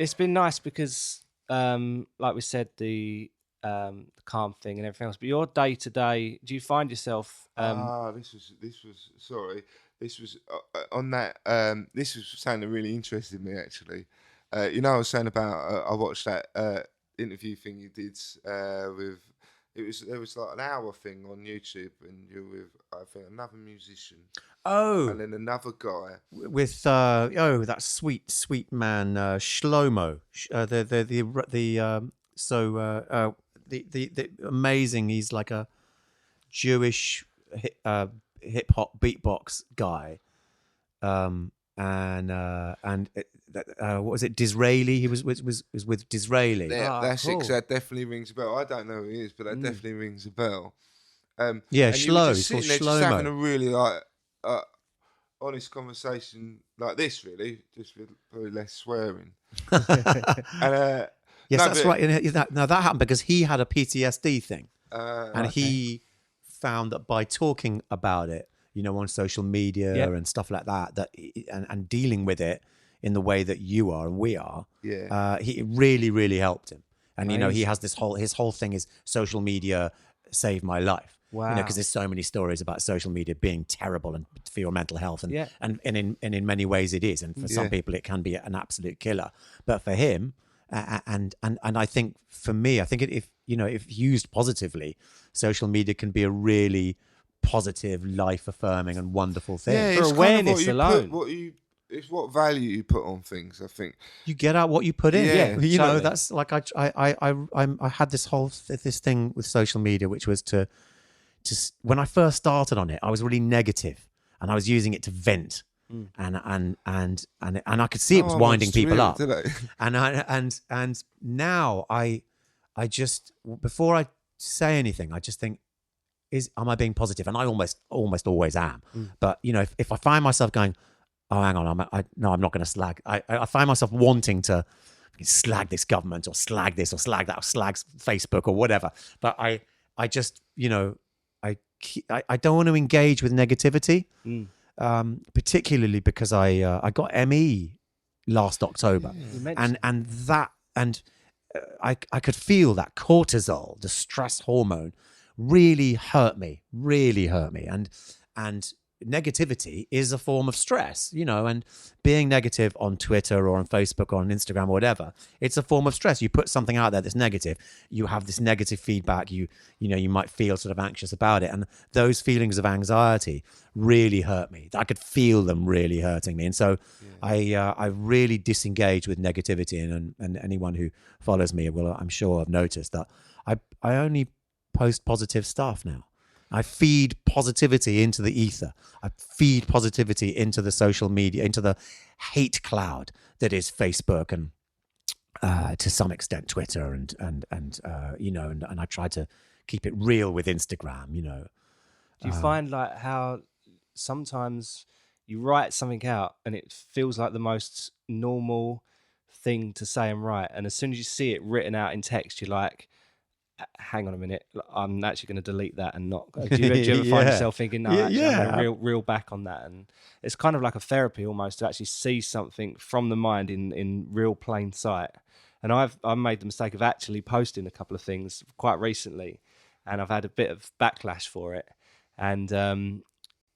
It's been nice because, like we said, the calm thing and everything else. But your day to day, do you find yourself? This was on that. This was something that really interested me actually. I was saying about I watched that interview thing you did with. There was like an hour thing on YouTube, and you're with I think another musician, Oh, and then another guy. with that sweet man Shlomo, the amazing. He's like a Jewish hip hop beatbox guy, what was it? Disraeli. He was with Disraeli. That's cool. it. 'Cause that definitely rings a bell. I don't know who he is, but that definitely rings a bell. Yeah, and you were Shlo. just He's called sitting there, just having a Shlomo. really like honest conversation like this, really, just with probably less swearing. And Yes, no, that's but, right. Now that happened because he had a PTSD thing, and okay. he found that by talking about it, on social media Yep. and stuff like that, and dealing with it in the way that you are and we are, it really, really helped him. And he has his whole thing is social media saved my life. Wow. Because there's so many stories about social media being terrible and for your mental health, and Yeah. and in many ways it is, and for some people it can be an absolute killer. But for him, and I think for me, I think if used positively, social media can be a really positive, life affirming, and wonderful thing. Yeah, For it's awareness kind of alone. It's what value you put on things. I think You get out what you put in. Yeah, totally. That's like I had this whole this thing with social media, which was to when I first started on it, I was really negative, and I was using it to vent, and I could see it was winding people up, and now I just, before I say anything, I just think, am I being positive? And I almost always am. But if I find myself going, oh, hang on, I'm not going to slag. I find myself wanting to slag this government or slag this or slag that or slag Facebook or whatever. But I just, I don't want to engage with negativity, particularly because I got ME last October, and I could feel that cortisol, the stress hormone, really hurt me, and negativity is a form of stress, and being negative on Twitter or on Facebook or on Instagram or whatever, it's a form of stress. You put something out there that's negative, you have this negative feedback, you might feel sort of anxious about it, and those feelings of anxiety really hurt me. I could feel them really hurting me, and so I really disengage with negativity, and anyone who follows me will, I'm sure, have noticed that I only post positive stuff now. I feed positivity into the ether. I feed positivity into the social media, into the hate cloud that is Facebook and to some extent Twitter, and I try to keep it real with Instagram. Do you find like how sometimes you write something out and it feels like the most normal thing to say and write, and as soon as you see it written out in text, you're like, hang on a minute, I'm actually going to delete that and not. Do you ever find yourself thinking, no, actually, I'm going to reel back on that? And it's kind of like a therapy almost to actually see something from the mind in real plain sight. And I've made the mistake of actually posting a couple of things quite recently, and I've had a bit of backlash for it. And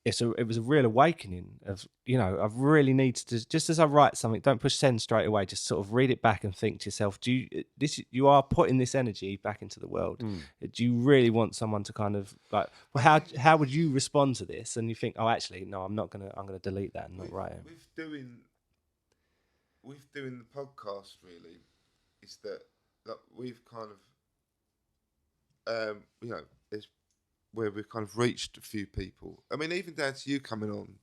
it was a real awakening of, I really need to, just as I write something, don't push send straight away, just sort of read it back and think to yourself, you are putting this energy back into the world. Do you really want someone to kind of like, well, how would you respond to this? And you think, oh, actually, no, I'm going to delete that and not write it. With doing the podcast, really, is that we've kind of, there's where we've kind of reached a few people. I mean, even down to you coming on,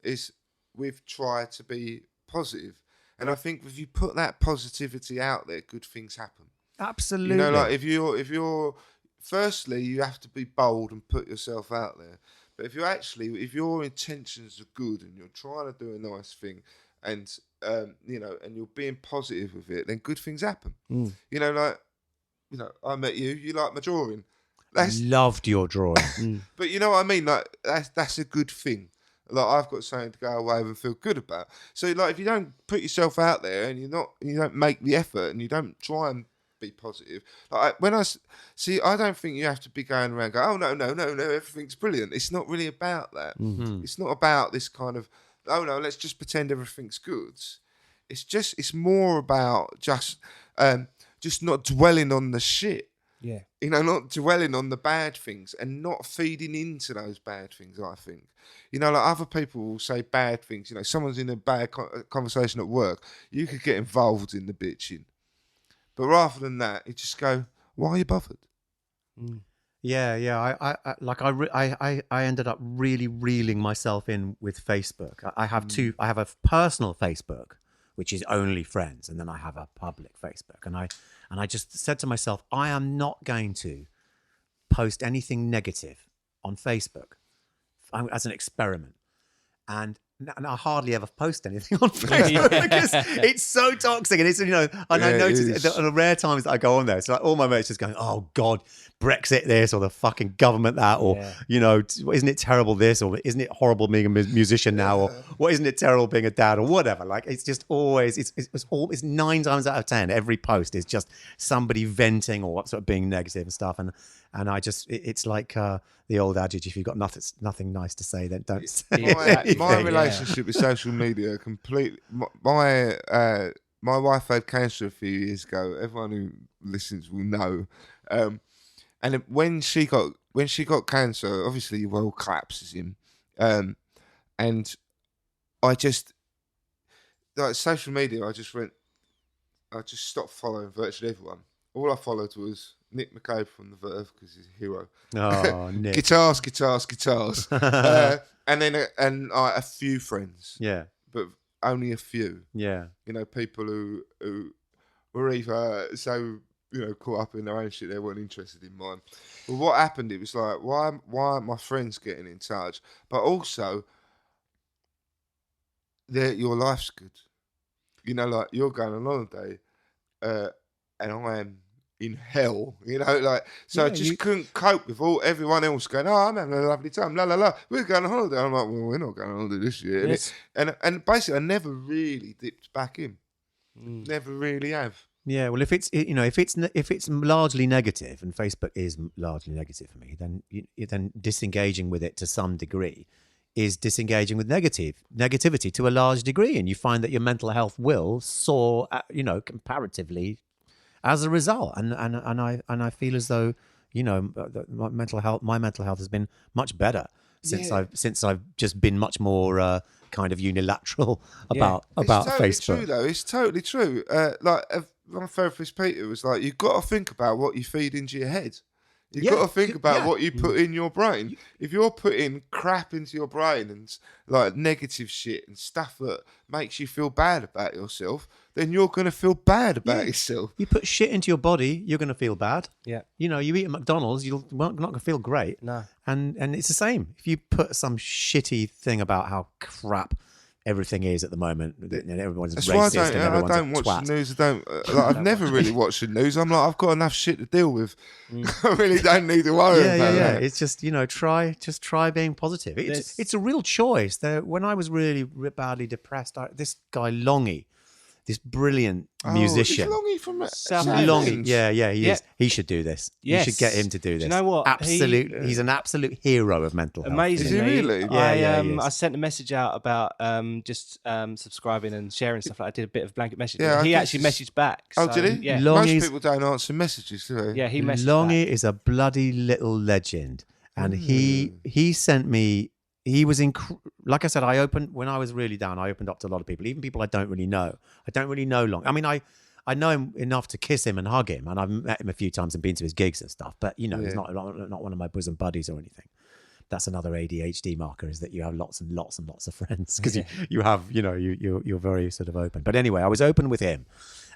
is we've tried to be positive. And I think if you put that positivity out there, good things happen. Absolutely. Like if you're firstly, you have to be bold and put yourself out there. But if your intentions are good and you're trying to do a nice thing, and and you're being positive with it, then good things happen. I met you. You like my drawing. Loved your drawing. But you know what I mean? Like that's a good thing. Like I've got something to go away with and feel good about. So like if you don't put yourself out there and you don't make the effort and you don't try and be positive. Like when see, I don't think you have to be going around going, oh no, everything's brilliant. It's not really about that. It's not about this kind of, oh no, let's just pretend everything's good. It's more about just not dwelling on the shit. Yeah. You know, not dwelling on the bad things and not feeding into those bad things, I think. You know, like other people will say bad things. You know, someone's in a bad conversation at work. You could get involved in the bitching. But rather than that, you just go, why are you bothered? Yeah. I ended up really reeling myself in with Facebook. I have two. I have a personal Facebook, which is only friends, and then I have a public Facebook. And I just said to myself, I am not going to post anything negative on Facebook as an experiment. And I hardly ever post anything on Facebook because it's so toxic. And it's, you know, and I notice that on the rare times that I go on there, it's like all my mates just going, oh God, Brexit this, or the fucking government that, or, you know, isn't it terrible this, or isn't it horrible being a musician now, or what, isn't it terrible being a dad, or whatever. Like, it's just always, it's 9 times out of 10, every post is just somebody venting or sort of being negative and stuff. And I just, it's like the old adage, if you've got nothing nice to say, then don't say anything. My relationship with social media completely. My wife had cancer a few years ago. Everyone who listens will know. And when she got cancer, obviously the world collapses in. And I just, like social media, I just stopped following virtually everyone. All I followed was Nick McCabe from The Verve because he's a hero. Oh, Nick. guitars. And then a few friends. Yeah. But only a few. Yeah. You know, people who were either so, you know, caught up in their own shit, they weren't interested in mine. But what happened, it was like, why aren't my friends getting in touch? But also, your life's good. You know, like, you're going on holiday, and I am in hell, you know, like, so I just couldn't cope with everyone else going, oh, I'm having a lovely time, la la la, we're going on holiday. I'm like, well, we're not going on holiday this year. Yes. And basically I never really dipped back in. Never really have. Yeah, well, if it's largely negative, and Facebook is largely negative for me, then disengaging with it to some degree is disengaging with negativity to a large degree, and you find that your mental health will soar, comparatively, as a result. And I feel as though, you know, my mental health has been much better since I've just been much more kind of unilateral about Facebook. It's totally true, though. It's totally true. Like my therapist Peter was like, you've got to think about what you feed into your head. You've got to think about what you put in your brain. If you're putting crap into your brain and like negative shit and stuff that makes you feel bad about yourself, then you're going to feel bad about yourself. You put shit into your body, you're going to feel bad. Yeah. You know, you eat at McDonald's, you're not going to feel great. No. And it's the same. If you put some shitty thing about how crap everything is at the moment, and everyone's racist, and everyone's I don't watch twat. the news. I've never really watched the news. I'm like, I've got enough shit to deal with. I really don't need to worry about that. It's just, you know, try being positive. It's a real choice. When I was really badly depressed, this guy Longy, this brilliant musician. Is Longy from Longy? Yeah, he is. He should do this. Yes. You should get him to do this. Do you know what? Absolutely, he's an absolute hero of mental health. Amazing. Is he really? I sent a message out about just subscribing and sharing stuff. Like I did a bit of blanket message. Yeah, he actually messaged back. Oh, did he? Yeah. Most people don't answer messages, do they? Yeah, he messaged Longy back. is a bloody little legend, and he sent me. He was like I said, when I was really down, I opened up to a lot of people, even people I don't really know. I don't really know Long. I mean, I know him enough to kiss him and hug him, and I've met him a few times and been to his gigs and stuff. But you know, he's not one of my bosom buddies or anything. That's another ADHD marker, is that you have lots and lots and lots of friends because you have, you know, you're very sort of open. But anyway, I was open with him.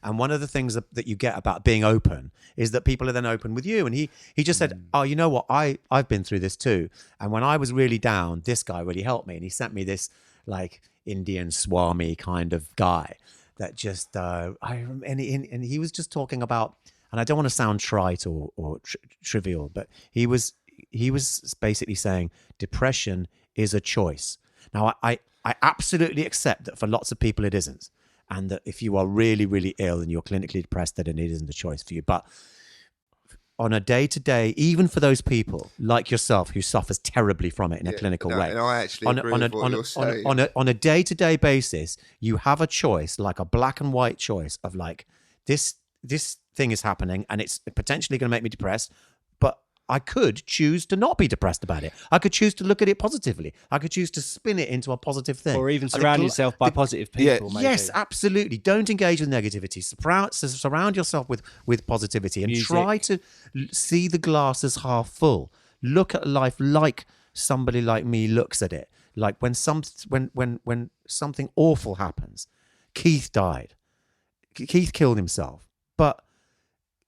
And one of the things that you get about being open is that people are then open with you. And he just said, oh, you know what? I've been through this too. And when I was really down, this guy really helped me. And he sent me this like Indian Swami kind of guy that just, and he was just talking about, and I don't want to sound trite or trivial, but he was basically saying depression is a choice. Now, I absolutely accept that for lots of people it isn't. And that if you are really, really ill and you're clinically depressed, then it isn't a choice for you. But on a day-to-day, even for those people like yourself who suffers terribly from it in a clinical way. And I actually agree with what you're saying. On a day-to-day basis, you have a choice, like a black and white choice of like, this thing is happening and it's potentially going to make me depressed, but I could choose to not be depressed about it. I could choose to look at it positively. I could choose to spin it into a positive thing. Or even surround yourself by positive people. Maybe. Yes, absolutely. Don't engage with negativity. Surround yourself with positivity and try to see the glass as half full. Look at life like somebody like me looks at it. Like when something awful happens. Keith died. Keith killed himself. But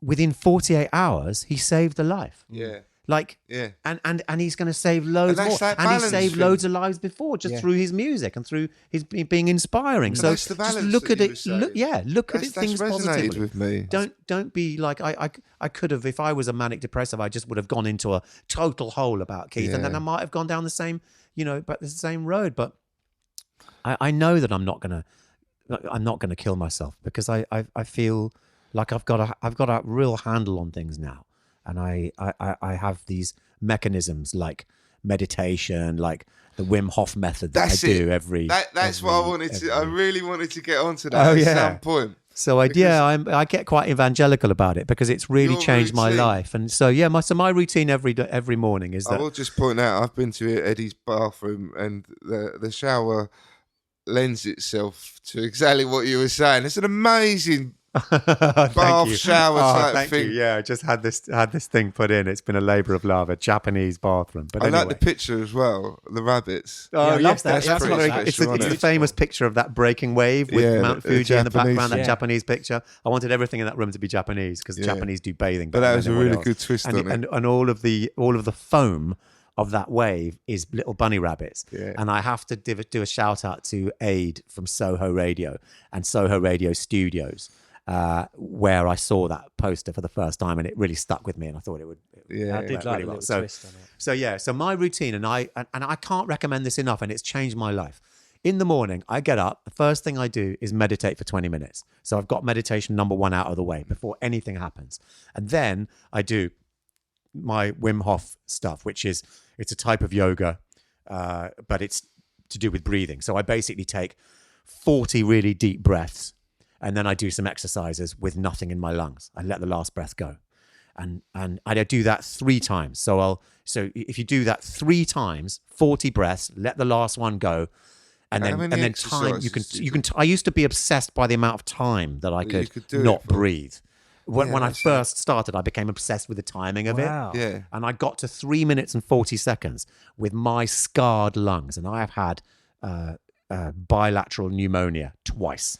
within 48 hours, he saved a life. Yeah. And he's going to save loads more. And he saved loads of lives before just through his music and through his being inspiring. So that's the balance just look at it. Look at That's things resonated positively. with me. Don't be like I could have, if I was a manic depressive, I just would have gone into a total hole about Keith, and then I might have gone down the same, but the same road. But I know that I'm not gonna kill myself because I feel like I've got a real handle on things now. And I have these mechanisms like meditation, like the Wim Hof method that I do every. That's what I wanted to. I really wanted to get onto that at some point. So I get quite evangelical about it because it's really changed my life. And so my routine every morning is that. I will just point out I've been to Eddie's bathroom and the shower lends itself to exactly what you were saying. It's an amazing bath shower type thing. You. Yeah, I just had this thing put in. It's been a labour of love, a Japanese bathroom. But anyway. I like the picture as well, the rabbits. Oh, I love that. That's pretty special, it's the famous picture of that breaking wave with Mount Fuji in the background, that Japanese picture. I wanted everything in that room to be Japanese because the Japanese do bathing. But that was a really good twist on it. And all of the foam of that wave is little bunny rabbits. Yeah. And I have to do a shout out to Aid from Soho Radio and Soho Radio Studios. Where I saw that poster for the first time, and it really stuck with me, and I thought it would. I did like really the twist on it. So my routine, and I can't recommend this enough, and it's changed my life. In the morning, I get up. The first thing I do is meditate for 20 minutes. So I've got meditation number 1 out of the way before anything happens, and then I do my Wim Hof stuff, which is it's a type of yoga, but it's to do with breathing. So I basically take 40 really deep breaths. And then I do some exercises with nothing in my lungs. I let the last breath go. And I do that 3 times. So if you do that 3 times, 40 breaths, let the last one go. And then time you can I used to be obsessed by the amount of time that I could not breathe. When I first started, I became obsessed with the timing of it. Yeah. And I got to 3 minutes and 40 seconds with my scarred lungs. And I have had bilateral pneumonia twice.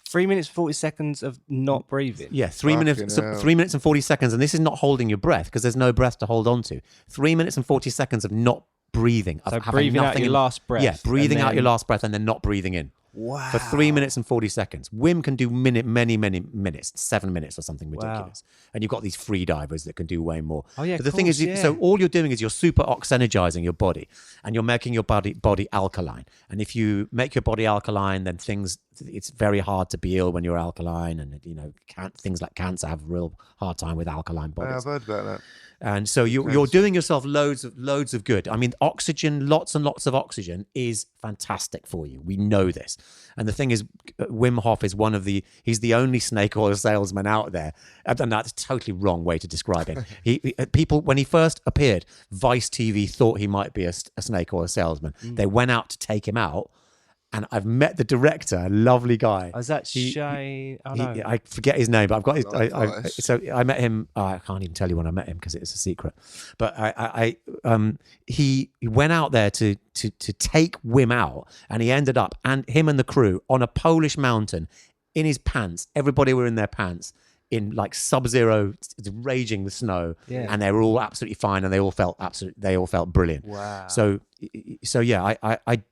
3 minutes 40 seconds of not breathing. Yeah, 3 minutes. So 3 minutes and 40 seconds, and this is not holding your breath because there's no breath to hold on to. 3 minutes and 40 seconds of not breathing. So breathing out your last breath. Yeah, breathing out your last breath and then not breathing in. Wow. For 3 minutes and 40 seconds. Wim can do many minutes, 7 minutes or something ridiculous. Wow. And you've got these free divers that can do way more. Oh, yeah, but the thing is, so all you're doing is you're super oxygenizing your body and you're making your body alkaline. And if you make your body alkaline, then it's very hard to be ill when you're alkaline. And, things like cancer have a real hard time with alkaline bodies. I've heard about that. And so you're doing yourself loads of good. I mean, oxygen, lots and lots of oxygen is fantastic for you. We know this. And the thing is, Wim Hof is he's the only snake oil salesman out there. And that's a totally wrong way to describe him. People, when he first appeared, Vice TV thought he might be a snake oil salesman. They went out to take him out. And I've met the director, a lovely guy. Oh, is that Shane? Oh, no. I forget his name, but I've got his. So I met him. I can't even tell you when I met him because it's a secret. But he went out there to take Wim out, and he ended up, and him and the crew, on a Polish mountain in his pants. Everybody were in their pants in like sub-zero, raging with snow, and they were all absolutely fine, and they all felt brilliant. Wow. So yeah, I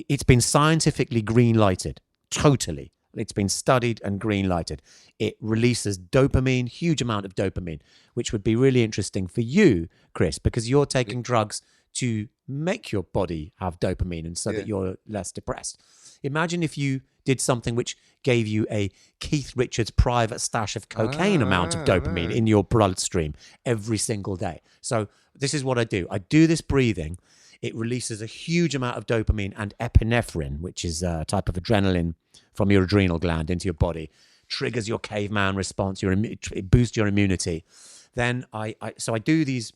it's been scientifically green lighted. Totally. It's been studied and green lighted. It releases dopamine, huge amount of dopamine, which would be really interesting for you, Chris, because you're taking drugs to make your body have dopamine and so that you're less depressed. Imagine if you did something which gave you a Keith Richards private stash of cocaine amount of dopamine in your bloodstream every single day. So this is what I do. I do this breathing. It releases a huge amount of dopamine and epinephrine, which is a type of adrenaline from your adrenal gland into your body, triggers your caveman response, it boosts your immunity. Then I do this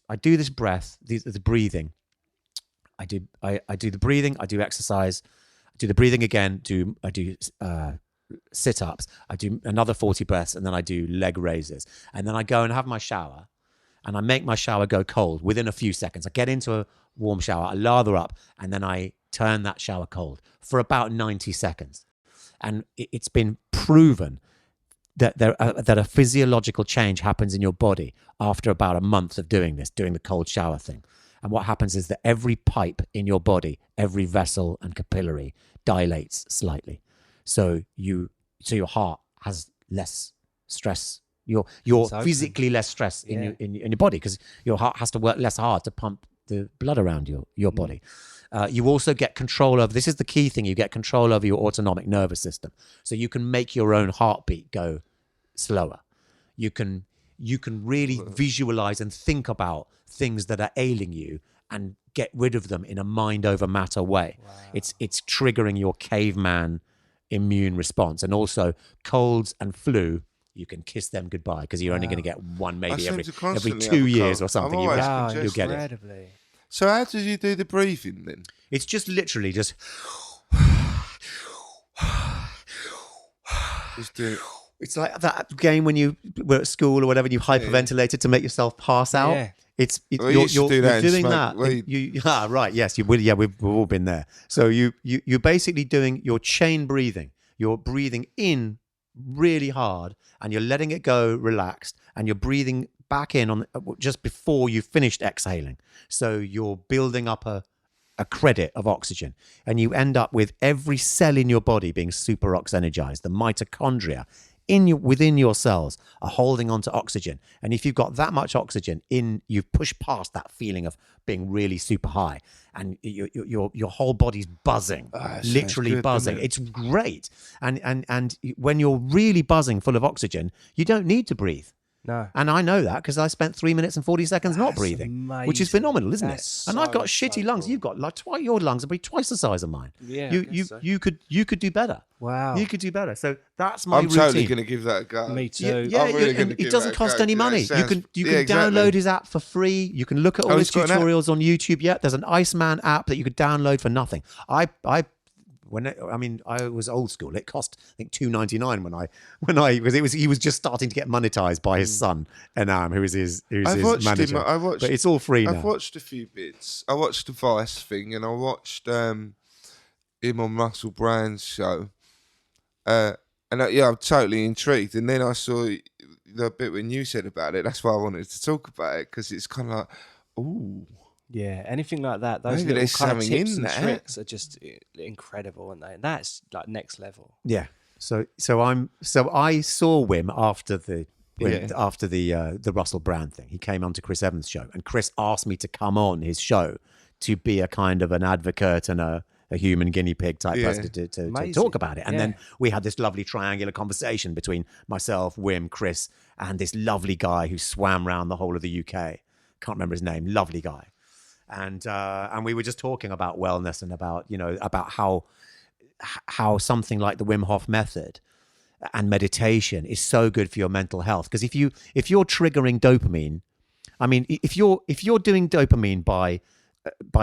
breath, the breathing. I do the breathing, I do exercise, I do the breathing again, I do sit-ups, I do another 40 breaths, and then I do leg raises. And then I go and have my shower, and I make my shower go cold within a few seconds. I get into a warm shower, I lather up, and then I turn that shower cold for about 90 seconds. And it's been proven that that a physiological change happens in your body after about a month of doing the cold shower thing. And what happens is that every pipe in your body, every vessel and capillary dilates slightly. So your heart has less stress. You're physically less stress in your body because your heart has to work less hard to pump the blood around your body. You also get control of, this is the key thing, you get control over your autonomic nervous system. So you can make your own heartbeat go slower. You can really visualize and think about things that are ailing you and get rid of them in a mind over matter way. Wow. It's triggering your caveman immune response. And also colds and flu, you can kiss them goodbye because you're only going to get one maybe every 2 years or something. You'll get it. So how did you do the breathing then? It's just literally just do it. It's like that game when you were at school or whatever, and you hyperventilated to make yourself pass out. Yeah. You're doing that. Right. Yes, you will. Yeah, we've all been there. So you're basically doing your chain breathing. You're breathing in really hard, and you're letting it go relaxed, and you're breathing back in on just before you finished exhaling. So you're building up a credit of oxygen, and you end up with every cell in your body being super oxygenized. The mitochondria within your cells are holding on to oxygen. And if you've got that much oxygen in, you've pushed past that feeling of being really super high, and your whole body's buzzing, literally buzzing. It's great. And when you're really buzzing full of oxygen, you don't need to breathe. No. And I know that because I spent 3 minutes and 40 seconds not breathing, amazing. Which is phenomenal, isn't it? And I've got shitty lungs. Cool. You've got like your lungs are twice the size of mine. Yeah. You could do better. Wow. You could do better. So that's my routine. I'm totally going to give that a go. Me too. Yeah, it doesn't cost any money. You can download his app for free. You can look at all his tutorials on YouTube. Yeah, there's an Iceman app that you could download for nothing. I was old school. It cost I think $2.99 because he was just starting to get monetized by his son Enam, who's his manager. But it's all free now. I've watched a few bits. I watched the Vice thing, and I watched him on Russell Brand's show. I'm totally intrigued. And then I saw the bit when you said about it. That's why I wanted to talk about it, because it's kind of like, ooh. Yeah, anything like that. Those maybe little kind of tips and there. tricks are just incredible, aren't they? And that's like next level. Yeah. So I saw Wim after the Russell Brand thing. He came onto Chris Evans' show, and Chris asked me to come on his show to be a kind of an advocate and a human guinea pig type person to talk about it. And then we had this lovely triangular conversation between myself, Wim, Chris, and this lovely guy who swam around the whole of the UK. Can't remember his name. Lovely guy. And we were just talking about wellness and about how something like the Wim Hof method and meditation is so good for your mental health. Because if you're triggering dopamine, I mean, if you're doing dopamine by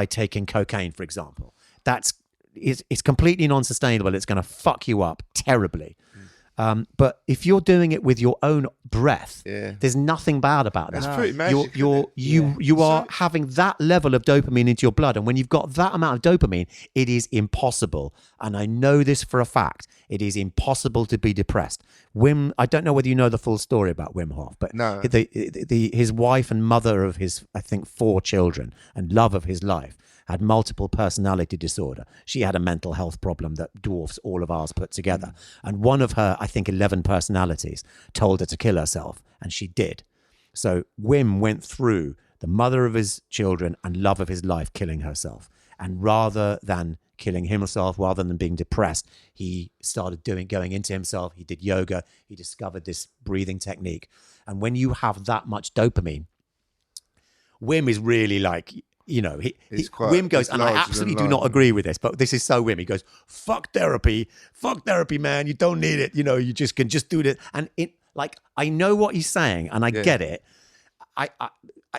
taking cocaine, for example, it's completely non-sustainable. It's going to fuck you up terribly. But if you're doing it with your own breath, there's nothing bad about that. That's pretty magic. You are having that level of dopamine into your blood, and when you've got that amount of dopamine, it is impossible. And I know this for a fact. It is impossible to be depressed. Wim, I don't know whether you know the full story about Wim Hof, but no. His wife and mother of his, I think, 4 children and love of his life had multiple personality disorder. She had a mental health problem that dwarfs all of ours put together. And one of her, I think, 11 personalities told her to kill herself, and she did. So Wim went through the mother of his children and love of his life, killing herself. And rather than killing himself, rather than being depressed, he started going into himself. He did yoga. He discovered this breathing technique. And when you have that much dopamine, Wim is really like, Wim goes, and I absolutely do not agree with this, but this is so Wim. He goes, fuck therapy, man. You don't need it. You just can just do it. And I know what he's saying, and I get it.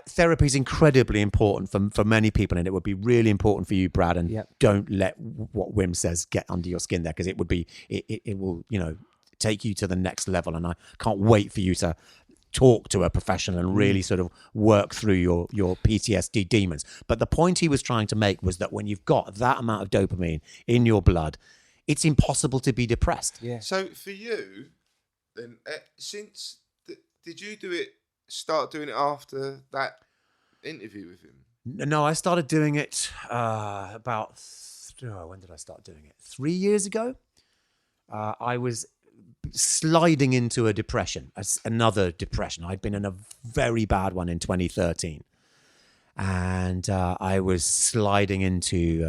Therapy is incredibly important for many people, and it would be really important for you, Brad. And don't let what Wim says get under your skin there, because it will take you to the next level. And I can't wait for you to talk to a professional and really sort of work through your PTSD demons. But the point he was trying to make was that when you've got that amount of dopamine in your blood, it's impossible to be depressed. Yeah. So for you, then, did you start doing it after that interview with him? No, I started doing it about, when did I start doing it? 3 years ago. I was sliding into a depression, another depression. I'd been in a very bad one in 2013. And I was sliding into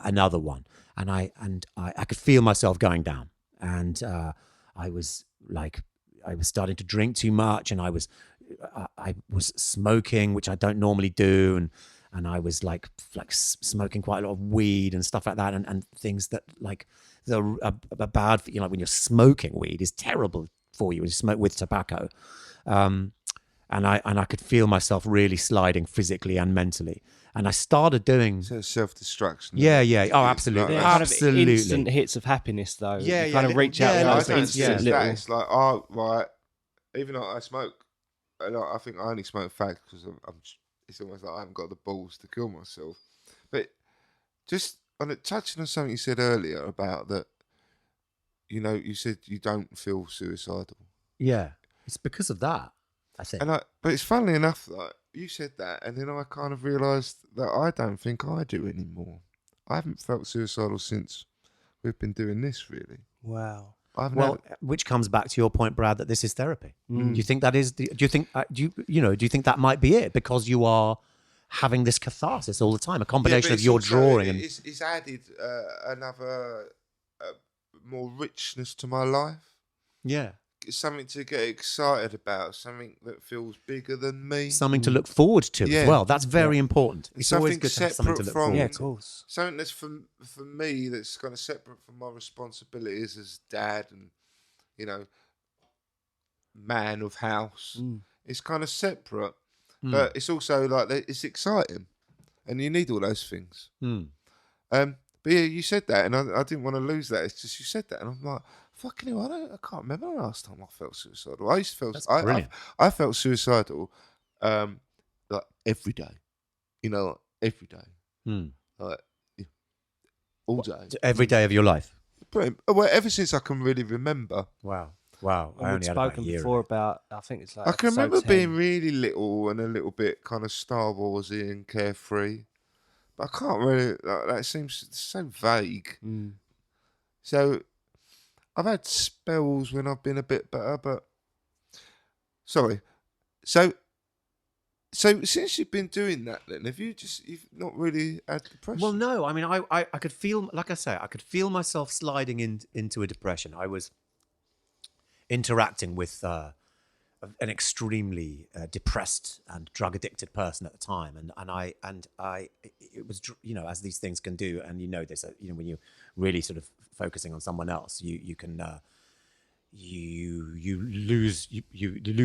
another one. And I could feel myself going down. And I was starting to drink too much, and I was smoking, which I don't normally do, and I was like smoking quite a lot of weed and stuff like that, and things that are bad for you. Like when you're smoking weed is terrible for you when you smoke with tobacco, and I could feel myself really sliding physically and mentally. And I started doing self-destruction. Yeah. Oh, absolutely, absolutely. Kind of instant hits of happiness, though. Yeah, you kind of reach out. I don't instant little. It's like, oh, right. Even though I smoke, I think I only smoke fags because it's almost like I haven't got the balls to kill myself. But just touching on something you said earlier about that, you said you don't feel suicidal. Yeah, it's because of that, I think. But it's funnily enough that you said that, and then I kind of realised that I don't think I do anymore. I haven't felt suicidal since we've been doing this, really. Wow. Which comes back to your point, Brad, that this is therapy. Do you think that is? Do you think do you think that might be it, because you are having this catharsis all the time, a combination of your drawing and it's added another more richness to my life. Yeah, it's something to get excited about, something that feels bigger than me, something to look forward to as well. That's very important. It's always good to have something to look forward to. Yeah, of course. Something that's for me that's kind of separate from my responsibilities as dad and man of house. It's kind of separate, but it's also like it's exciting, and you need all those things. But yeah, you said that, and I didn't want to lose that. It's just you said that, and I'm like, fucking hell, I can't remember the last time I felt suicidal. I used to feel I felt suicidal like every day. Every day. Like all day. Every day of your life. Well, ever since I can really remember. Wow. We've spoken before about, I think it's like I can remember 10. being really little and a little bit kind of Star Warsy and carefree. But I can't really, that seems so vague. So I've had spells when I've been a bit better, but sorry. So since you've been doing that, then you've not really had depression? Well, no. I mean, I could feel, like I say, I could feel myself sliding into a depression. I was interacting with an extremely depressed and drug addicted person at the time, and I it was, as these things can do, and this, when you're really sort of focusing on someone else, you can you lose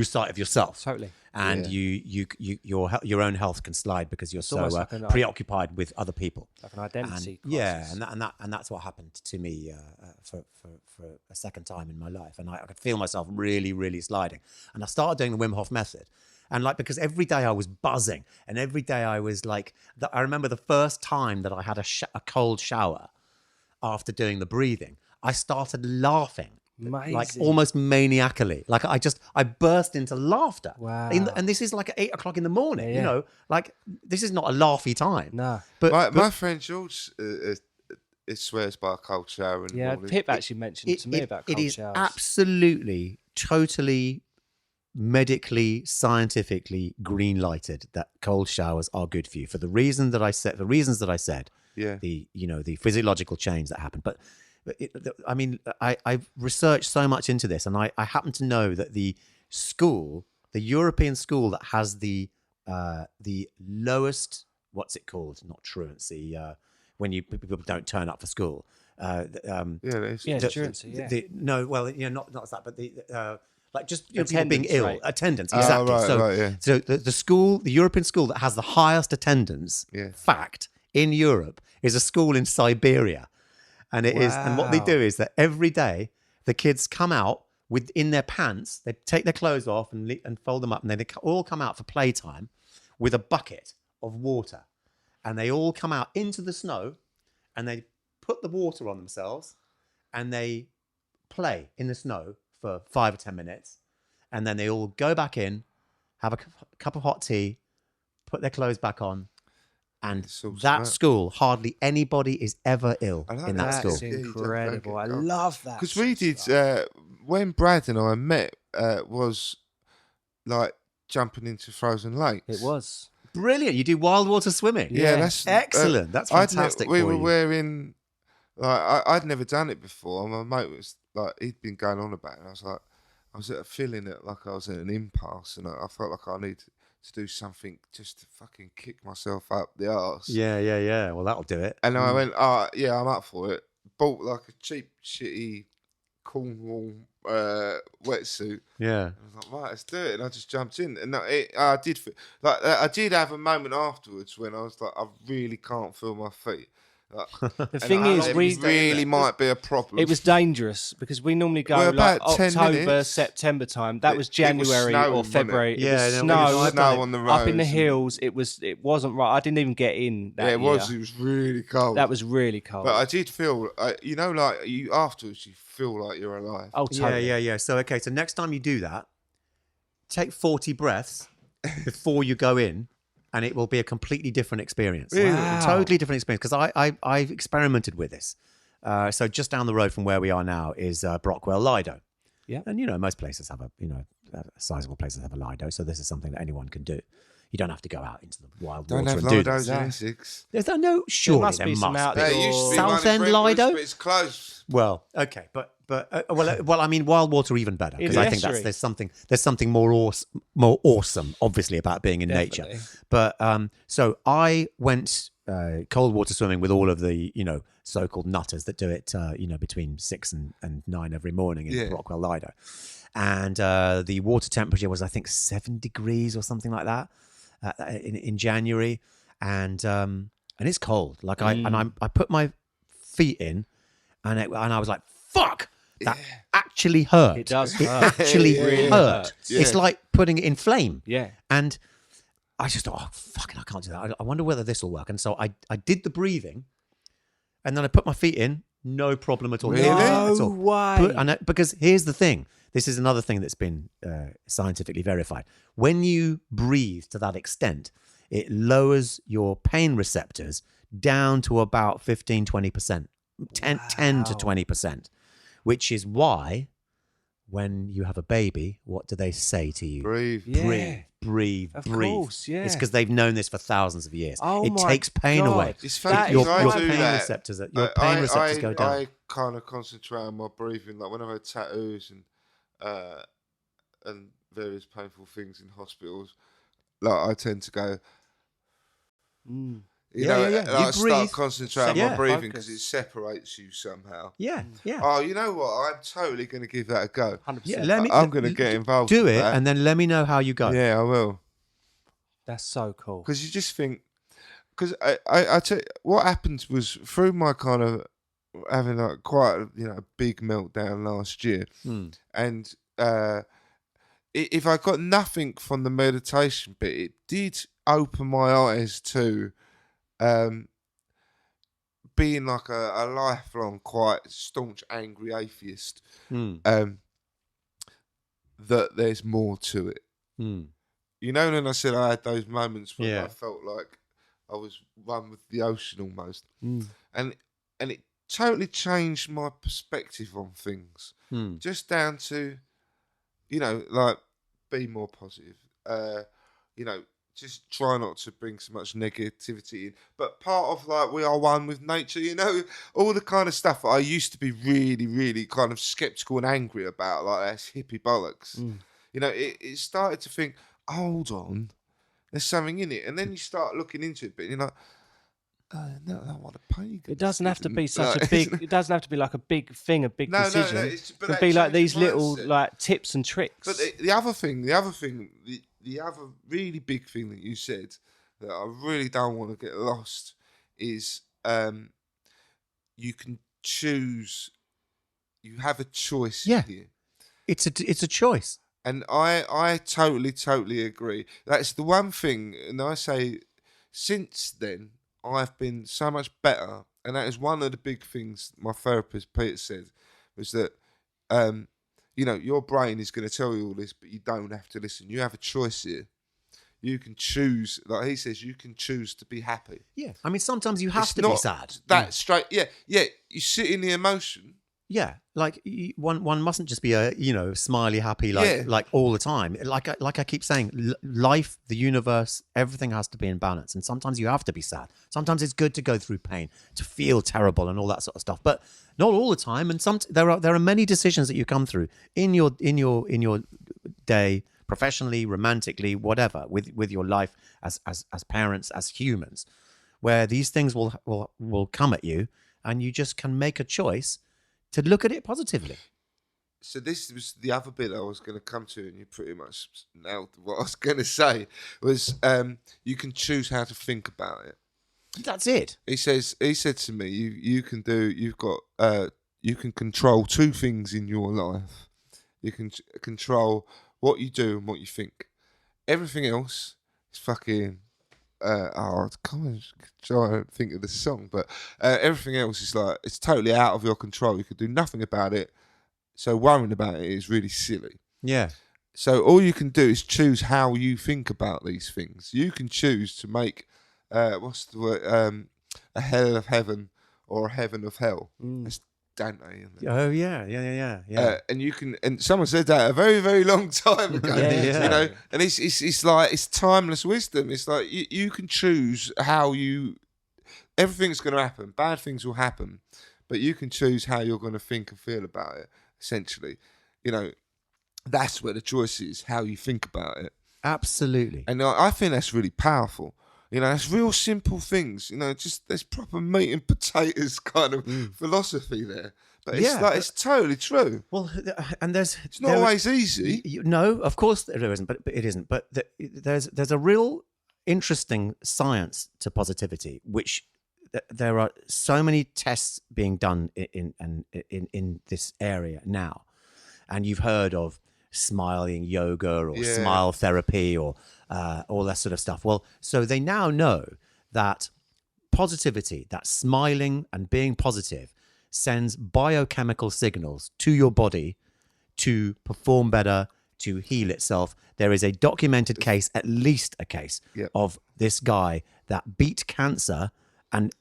sight of yourself totally, and your own health can slide because you're so preoccupied with other people, like an identity crisis. And that's what happened to me for a second time in my life, and I could feel myself really, really sliding, and I started doing the Wim Hof method. And because every day I was buzzing, and every day I was like, I remember the first time that I had a cold shower after doing the breathing, I started laughing. Amazing. Like almost maniacally. Like I burst into laughter. Wow. And this is like at 8 o'clock in the morning, like this is not a laughy time. No. But my friend George it swears by a cold shower. Pip actually mentioned to me about cold showers. It is absolutely, totally medically, scientifically green lighted that cold showers are good for you for the reasons that I said. Yeah. The physiological change that happened. But I've researched so much into this, and I happen to know that the European school that has the lowest, what's it called? Not truancy. When people don't turn up for school. Truancy. Yeah. Not that, but like just people being ill, rate. attendance, Oh, exactly. right, So the European school that has the highest attendance, fact, in Europe is a school in Siberia, and it is. And what they do is that every day the kids come out in their pants. They take their clothes off and fold them up, and then they all come out for playtime with a bucket of water, and they all come out into the snow, and they put the water on themselves, and they play in the snow for 5 or 10 minutes, and then they all go back in, have a cup of hot tea, put their clothes back on, and that school, hardly anybody is ever ill in that school. That's incredible. I love that. Because we did, when Brad and I met, was like jumping into frozen lakes. It was. Brilliant. You do wild water swimming. Yeah, that's excellent. That's fantastic. We were wearing, like, I'd never done it before. My mate was like, he'd been going on about it. And I was feeling it like I was at an impasse, and I felt like I needed to do something just to fucking kick myself up the arse. Yeah. Well, that'll do it. And I went, yeah, I'm up for it. Bought like a cheap, shitty Cornwall wetsuit. Yeah. I was like, right, let's do it. And I just jumped in. And I did have a moment afterwards when I was like, I really can't feel my feet. The thing is, it might be a problem. It was dangerous because we normally go like October, September time. That was January or February. It was snow on the roads. Up in the hills. It wasn't right. I didn't even get in. That it was. It was really cold. That was really cold. But I did feel, like you afterwards, you feel like you're alive. Oh, totally. Yeah. So next time you do that, take 40 breaths before you go in. And it will be a completely different experience. Really? Wow. Totally different experience. Because I've experimented with this. So just down the road from where we are now is Brockwell Lido. Yeah. And, most places have sizable places have a Lido. So this is something that anyone can do. You don't have to go out into the wild water and do this. Don't have Lidos in Essex. There's no, surely there must be some out there. There used to be South one in End Brentwood, Lido? but it's close. Well, okay, but I mean, wild water even better because I think there's something more awesome, obviously, about being in nature. But so I went cold water swimming with all of the so-called nutters that do it between 6 and 9 every morning in Brockwell Lido, and the water temperature was I think 7 degrees or something like that in January, and it's cold. Like I put my feet in. And I was like, fuck, that actually hurt. It does It hurt. actually really hurt. hurts. It's like putting it in flame. Yeah. And I just thought, fucking, I can't do that. I wonder whether this will work. And so I did the breathing, and then I put my feet in. No problem at all. Really? No way. Because here's the thing. This is another thing that's been scientifically verified. When you breathe to that extent, it lowers your pain receptors down to about 15, 20%. 10 to 20%, which is why when you have a baby, what do they say to you? Breathe. Of course, yeah. It's because they've known this for thousands of years. Oh, it takes pain away. It's funny. Your pain receptors go down. I kind of concentrate on my breathing. Like when I've had tattoos and various painful things in hospitals, like I tend to go. You You start concentrating on my breathing focus. because it separates you somehow. Yeah. Oh, you know what? I'm totally going to give that a go. 100%. Yeah, I'm going to get involved. Do with it, that. and then let me know how you go. Yeah, I will. That's so cool. Because you just think, because I tell you, what happened was through my kind of having like quite a big meltdown last year, and if I got nothing from the meditation bit, it did open my eyes to being like a lifelong, quite staunch, angry atheist, that there's more to it. When I said I had those moments when I felt like I was one with the ocean almost, and it totally changed my perspective on things. Just down to, like be more positive. You know, just try not to bring so much negativity in. But part of like we are one with nature, you know, all the kind of stuff that I used to be really, really kind of skeptical and angry about, like that's hippie bollocks. You know, it started to think, hold on, there's something in it, and then you start looking into it, but you're like, no, I want a pagan. It doesn't have to be such a big. It doesn't have to be like a big thing, a big decision. No. It can be like these little like tips and tricks. But the other really big thing that you said that I really don't want to get lost is you can choose. You have a choice here. It's a choice. And I totally agree. That's the one thing, and I say since then I've been so much better, and that is one of the big things my therapist Peter said was that you know, your brain is going to tell you all this, but you don't have to listen. You have a choice here. You can choose, like he says, you can choose to be happy. Yeah, I mean sometimes you have to be sad. That straight, yeah. You sit in the emotion. Yeah, like one mustn't just be a smiley, happy like all the time. Like I keep saying, life, the universe, everything has to be in balance. And sometimes you have to be sad. Sometimes it's good to go through pain, to feel terrible, and all that sort of stuff. But not all the time. And there are many decisions that you come through in your day, professionally, romantically, whatever, with your life as parents, as humans, where these things will come at you, and you just can make a choice to look at it positively. So this was the other bit I was going to come to, and you pretty much nailed what I was going to say, was you can choose how to think about it. That's it. He said to me, you can control two things in your life. You can control what you do and what you think. Everything else is fucking... I can't try and think of the song, but everything else is like, it's totally out of your control. You could do nothing about it. So worrying about it is really silly. Yeah. So all you can do is choose how you think about these things. You can choose to make, what's the word, a hell of heaven or a heaven of hell. That's Dante, isn't it? Oh yeah. And you can, and someone said that a very, very long time ago. Yeah. You know, and it's like, it's timeless wisdom. It's like you can choose how you. Everything's going to happen. Bad things will happen, but you can choose how you're going to think and feel about it. Essentially, you know, that's where the choice is. How you think about it. Absolutely. And I think that's really powerful. You know, it's real simple things. You know, just there's proper meat and potatoes kind of philosophy there. But it's it's totally true. Well, and it's not always easy. No, of course there isn't. But it isn't. But there's a real interesting science to positivity, which there are so many tests being done in this area now, and you've heard of smiling yoga or smile therapy or all that sort of stuff. Well, so they now know that positivity, that smiling and being positive, sends biochemical signals to your body to perform better, to heal itself. There is a documented case, at least a case, of this guy that beat cancer, and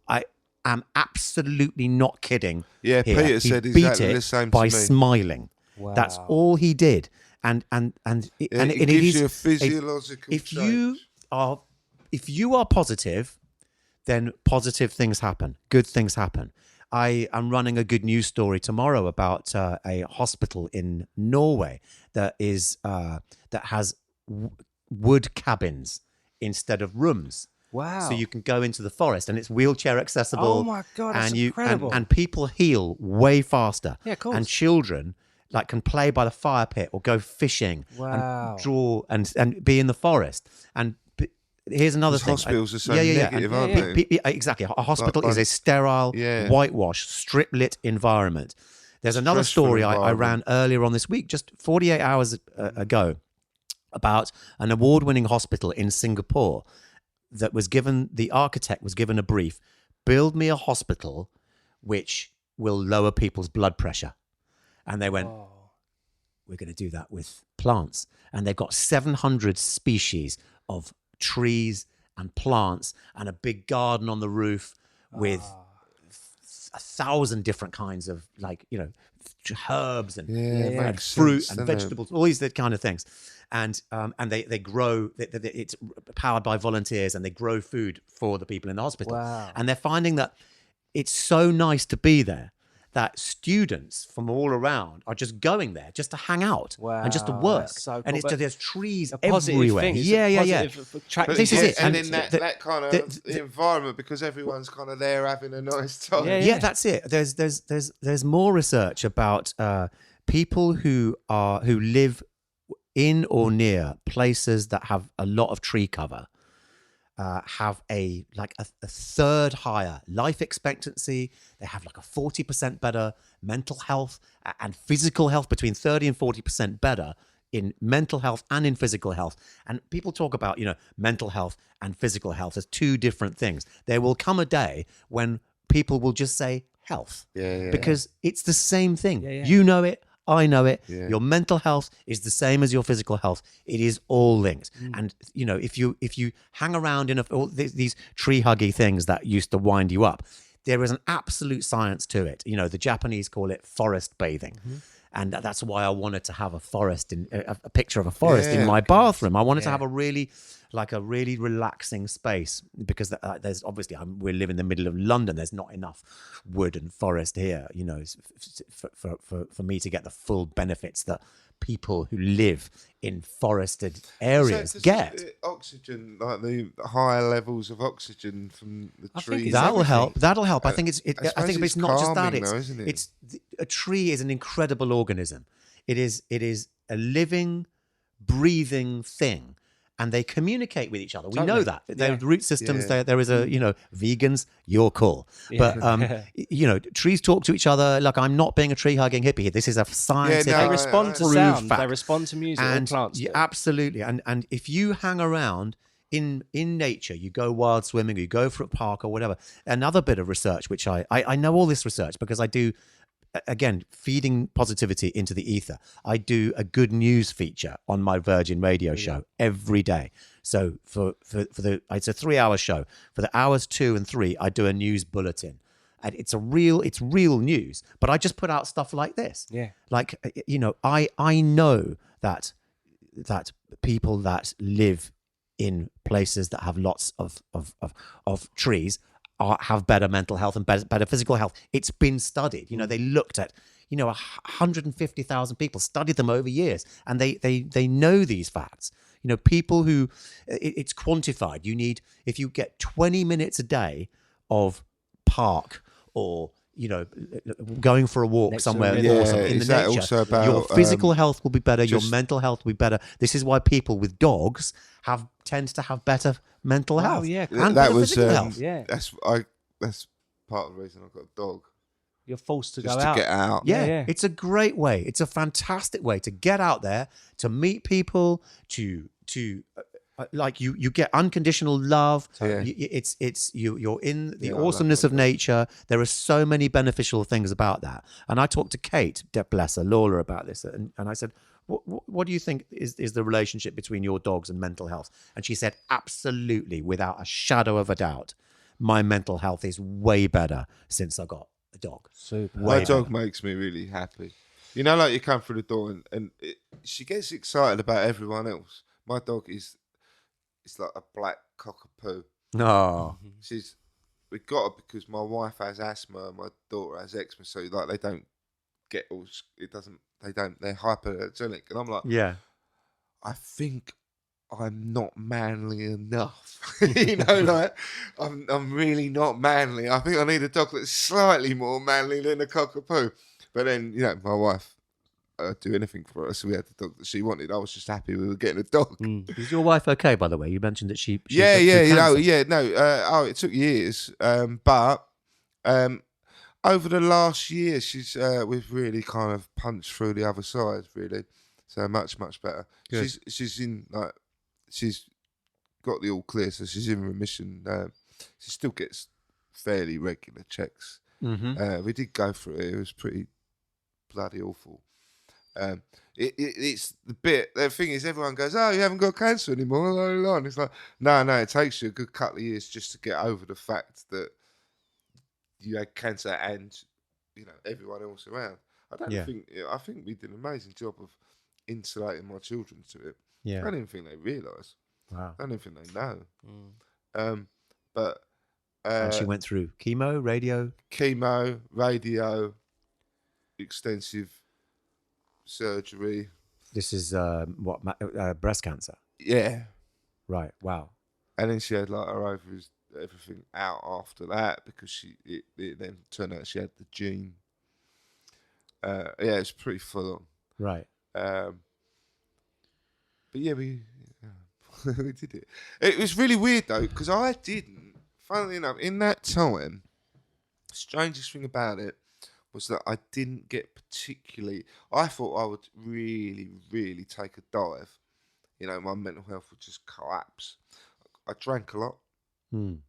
I am absolutely not kidding. Yeah, here. Peter said he exactly beat it the same by to me. Smiling. Wow. That's all he did, and it it gives is you a physiological change. If you are positive, then positive things happen. Good things happen. I am running a good news story tomorrow about a hospital in Norway that has wood cabins instead of rooms. Wow. So you can go into the forest and it's wheelchair accessible. Oh my God, that's incredible. And people heal way faster. Yeah, of course. And children can play by the fire pit or go fishing and draw and be in the forest. And here's another thing. Hospitals are so negative, aren't they? Exactly. A hospital is a sterile, whitewashed, strip-lit environment. There's another story I ran earlier on this week, just 48 hours ago, about an award-winning hospital in Singapore that was given, the architect was given a brief, build me a hospital which will lower people's blood pressure. And they went, we're going to do that with plants. And they've got 700 species of trees and plants and a big garden on the roof with 1,000 different kinds of herbs and, and makes fruit sense, and doesn't it? vegetables, all these kind of things. And they grow. It's powered by volunteers, and they grow food for the people in the hospital. Wow. And they're finding that it's so nice to be there that students from all around are just going there just to hang out and just to Wow, work. that's so And cool. But there's trees a positive everywhere. thing. It's Yeah. But This is it. And And in that kind of environment, because everyone's kind of there having a nice time. Yeah, that's it. There's more research about people who live in or near places that have a lot of tree cover. Have a third higher life expectancy. They have like a 40% better mental health and physical health, between 30 and 40% better in mental health and in physical health. And people talk about, mental health and physical health as two different things. There will come a day when people will just say health, because it's the same thing. You know it. I know it. Yeah. Your mental health is the same as your physical health. It is all linked. And if you hang around in all these tree huggy things that used to wind you up, there is an absolute science to it. The Japanese call it forest bathing. And that's why I wanted to have a forest a picture of a forest in my bathroom. I wanted to have a really relaxing space, because there's obviously we live in the middle of London. There's not enough wood and forest here, for me to get the full benefits that people who live in forested areas get. Oxygen, like the higher levels of oxygen from the trees. That'll help. I think I suppose it's not just that. calming though, isn't it? A tree is an incredible organism. It is a living, breathing thing. And they communicate with each other. We know that. Their root systems, there is vegans, you're cool. But, trees talk to each other. Like, I'm not being a tree-hugging hippie here. This is a scientific they respond to sound. fact. They respond to music. And all plants do. absolutely. And if you hang around in nature, you go wild swimming, or you go for a park or whatever. Another bit of research, which I know all this research because I do, again, feeding positivity into the ether. I do a good news feature on my Virgin Radio show every day. So it's a 3-hour show. For the hours 2 and 3, I do a news bulletin. And it's real news. But I just put out stuff like this. Yeah. Like, I know that people that live in places that have lots of trees have better mental health and better physical health. It's been studied. They looked at 150,000 people, studied them over years, and they know these facts. People who it's quantified. If you get 20 minutes a day of park or going for a walk Next somewhere to a awesome river. in Is the that nature, also about, your physical health will be better, your just- mental health will be better. This is why people with dogs tend to have better mental health. yeah. And that better was physical health. Yeah. That's part of the reason I've got a dog, You're forced to just go to out. get out. Yeah, it's a great way. It's a fantastic way to get out there, to meet people, to you get unconditional love. Yeah. You're in the Yeah, I love awesomeness that. of nature. There are so many beneficial things about that. And I talked to Kate, bless her, Lawler, about this, and I said, what do you think is the relationship between your dogs and mental health? And she said, absolutely, without a shadow of a doubt, my mental health is way better since I got a dog. Super. My Way dog better. makes me really happy. Like you come through the door and she gets excited about everyone else. My dog it's like a black cockapoo. No. We got her because my wife has asthma and my daughter has eczema, so they don't get all. They're hypergenic, and I'm like, Yeah. I think I'm not manly enough. I'm really not manly. I think I need a dog that's slightly more manly than a cockapoo. But then, my wife do anything for us. So we had the dog that she wanted. I was just happy we were getting a dog. Is your wife okay, by the way? You mentioned that she Yeah, got through cancer. it took years, but over the last year, we've really kind of punched through the other side, really. So much better. Good. She's got the all clear, so she's in remission. She still gets fairly regular checks. Mm-hmm. We did go through it. It was pretty bloody awful. It's the bit. The thing is, everyone goes, "Oh, you haven't got cancer anymore." And it's like, no, it takes you a good couple of years just to get over the fact that you had cancer and, everyone else around. I think we did an amazing job of insulating my children to it. Yeah. I don't even think they realise. Wow. I don't even think they know. But And she went through chemo, radio, extensive surgery. This is breast cancer. Yeah. Right. Wow. And then she had like her ovaries, everything out after that because it then turned out she had the gene. It's pretty full on. Right. But yeah, we did it. It was really weird though because I didn't. Funnily enough, in that time, the strangest thing about it was that I didn't get particularly. I thought I would really, really take a dive. My mental health would just collapse. I drank a lot, and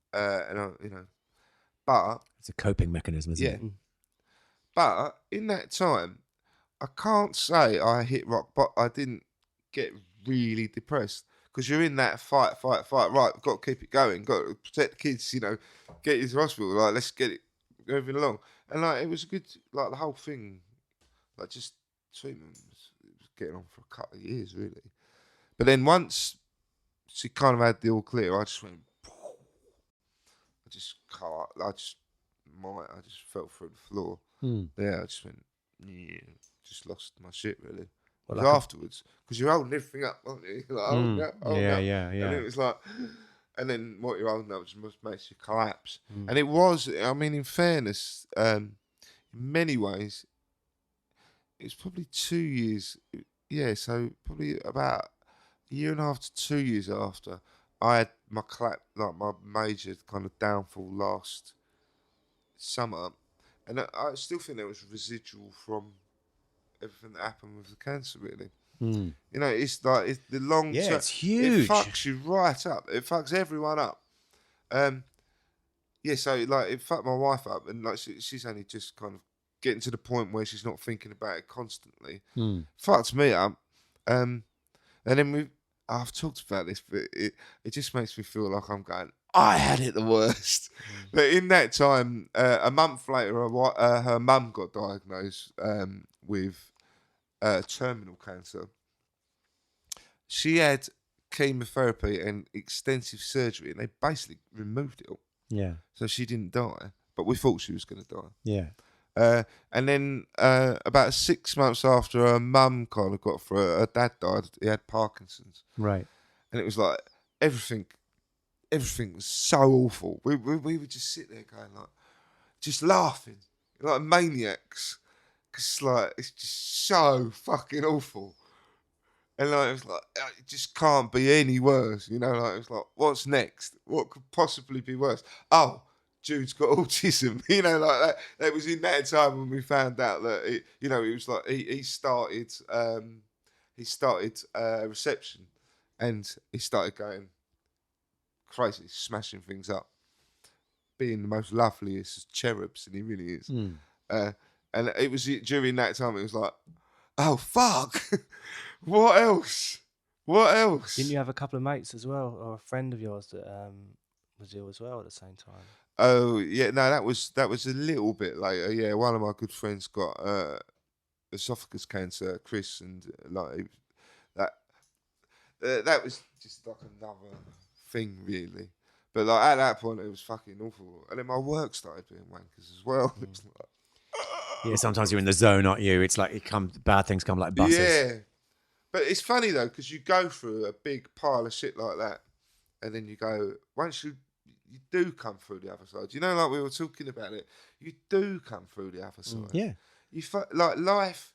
but it's a coping mechanism, isn't it? But in that time, I can't say I hit rock, but I didn't get really depressed because you're in that fight. Right, we've got to keep it going. Got to protect the kids. Get into hospital. Like, let's get it moving along. And like, it was good. Like the whole thing, like just treatment was getting on for a couple of years, really. But then once she kind of had the all clear, I just went. I just fell through the floor. Yeah, I just went. Yeah, just lost my shit really. Well, afterwards, because you're holding everything up, aren't you? Like, holding up. And it was like, and then what you're holding up just makes you collapse. And it was, I mean, in fairness, in many ways, it was probably 2 years. Yeah, so probably about a year and a half to 2 years after I had my my major kind of downfall last summer, and I still think there was residual from everything that happened with the cancer, really. It's like it's the long term. It's huge. It fucks you right up. It fucks everyone up. So like it fucked my wife up, and like she's only just kind of getting to the point where she's not thinking about it constantly. Fucked me up. And then I've talked about this, but it just makes me feel like I'm going, I had it the worst. But in that time, a month later, her mum got diagnosed with terminal cancer. She had chemotherapy and extensive surgery, and they basically removed it all. Yeah. So she didn't die, but we thought she was going to die. Yeah. And then about 6 months after her mum kind of got through it, her dad died. He had Parkinson's. Right. And it was like everything was so awful. We would just sit there going like, just laughing like maniacs, because like it's just so fucking awful. And like it was like it just can't be any worse, Like it was like, what's next? What could possibly be worse? Oh, Jude's got autism, like that. That was in that time when we found out that it was like he started reception, and he started going crazy, smashing things up, being the most loveliest cherubs, and he really is. And it was during that time it was like, oh fuck, what else? Didn't you have a couple of mates as well, or a friend of yours that was ill as well at the same time? Oh yeah, no, that was a little bit later. Yeah, one of my good friends got esophagus cancer, Chris, and like that was just like another thing, really. But like at that point, it was fucking awful. And then my work started being wankers as well. It was like, yeah, sometimes you're in the zone, aren't you? It's like bad things come like buses. Yeah, but it's funny though because you go through a big pile of shit like that, and then you go once you do come through the other side. Like we were talking about it, you do come through the other side. Yeah, you like life.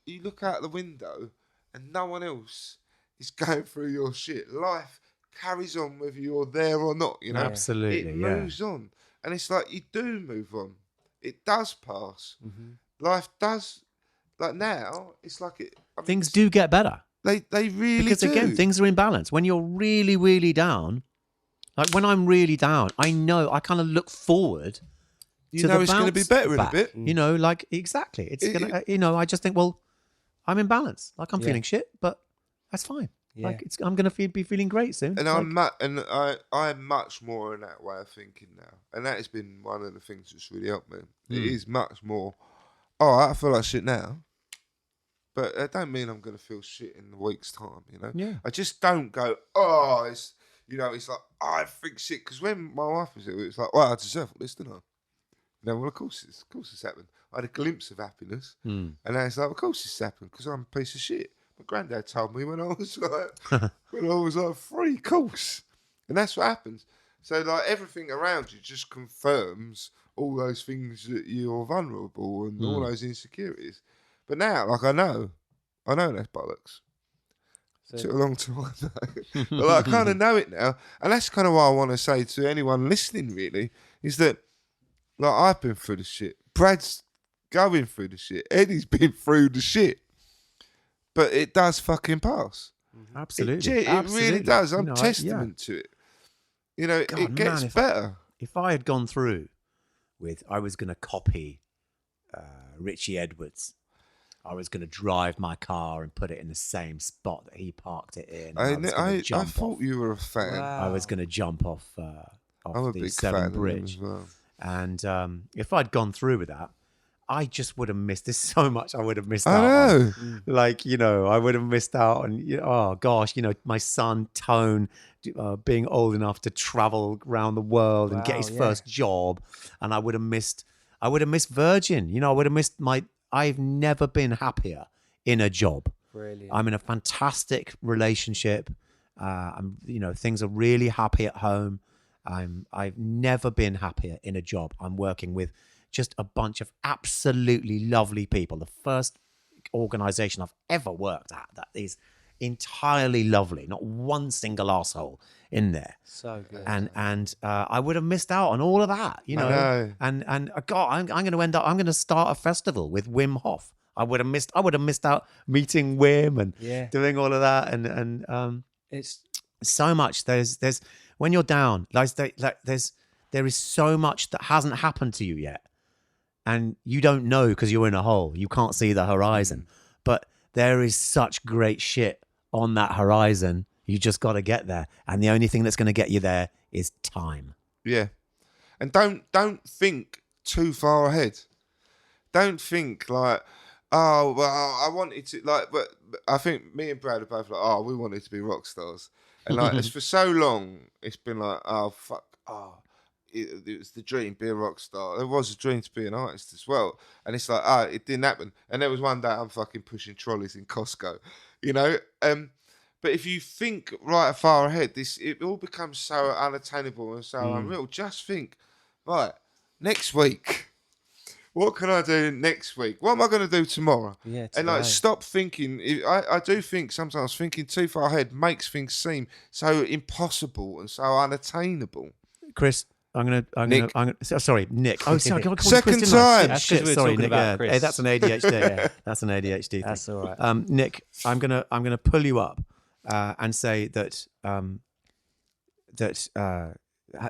You look out the window, and no one else is going through your shit. Life carries on whether you're there or not. Absolutely. It moves on, and it's like you do move on. It does pass. Life does. Like now, it's like it. Things do get better. They really because do. Again, things are in balance. When you're really, really down, like when I'm really down, I know I kind of look forward. It's going to be better back. in a bit. Like exactly. It's gonna. I just think, well, I'm in balance. Like I'm feeling shit, but that's fine. Yeah. Like I'm going to be feeling great soon. And Like, I'm much more in that way of thinking now, and that has been one of the things that's really helped me. It is much more. Oh, I feel like shit now, but that don't mean I'm gonna feel shit in a week's time. You know, Yeah. I just don't go. Oh, it's it's like I think shit because when my wife was ill, it was like, well, I deserve all this, didn't I? Well, of course it's happened. I had a glimpse of happiness, and now it's like, of course it's happened because I'm a piece of shit. My granddad told me when I was like 3, course, and that's what happens. So like everything around you just confirms all those things that you're vulnerable and all those insecurities. But now, like I know that's bollocks. It took a long time, though. But like, I kind of know it now, and that's kind of what I want to say to anyone listening. Really, is that like I've been through the shit. Brad's going through the shit. Eddie's been through the shit. But it does fucking pass. absolutely. It really does. I'm You know, testament to it. You know, God, it gets man, better. If I had gone through with, I was going to copy Richie Edwards. I was going to drive my car and put it in the same spot that he parked it in. I thought you were a fan. I was going to jump off I'm a the big Severn fan Bridge. of him as well. And if I'd gone through with that, I just would have missed. There's so much I would have missed out I know. on. Like, I would have missed out on, oh gosh, my son Tone being old enough to travel around the world and get his first job. And I would have missed Virgin. I would have missed I've never been happier in a job. Brilliant. I'm in a fantastic relationship. Things are really happy at home. I've never been happier in a job. I'm working with just a bunch of absolutely lovely people. The first organization I've ever worked at that is entirely lovely. Not one single asshole in there. So good. And I would have missed out on all of that, I know. And God, I'm going to start a festival with Wim Hof. I would have missed out meeting Wim and doing all of that. And it's so much. There's when you're down, there is so much that hasn't happened to you yet. And you don't know because you're in a hole. You can't see the horizon. But there is such great shit on that horizon. You just got to get there. And the only thing that's going to get you there is time. Yeah. And don't think too far ahead. Don't think like, oh, well, I wanted to, like, but I think me and Brad are both like, oh, we wanted to be rock stars. And like, it's for so long, it's been like, oh, fuck, oh. It was the dream, be a rock star. It was a dream to be an artist as well. And it's like, it didn't happen. And there was one day I'm fucking pushing trolleys in Costco, But if you think right far ahead, it all becomes so unattainable and so unreal. Just think, right, next week, what can I do next week? What am I going to do tomorrow? Yeah, and like, stop thinking. I do think sometimes thinking too far ahead makes things seem so impossible and so unattainable. Chris, sorry, Nick. Oh, sorry. Can I call Second you Chris, time. That's because we're sorry, talking Nick. about Chris. Hey, that's an ADHD. That's an ADHD thing. That's all right. Nick, I'm gonna pull you up and say that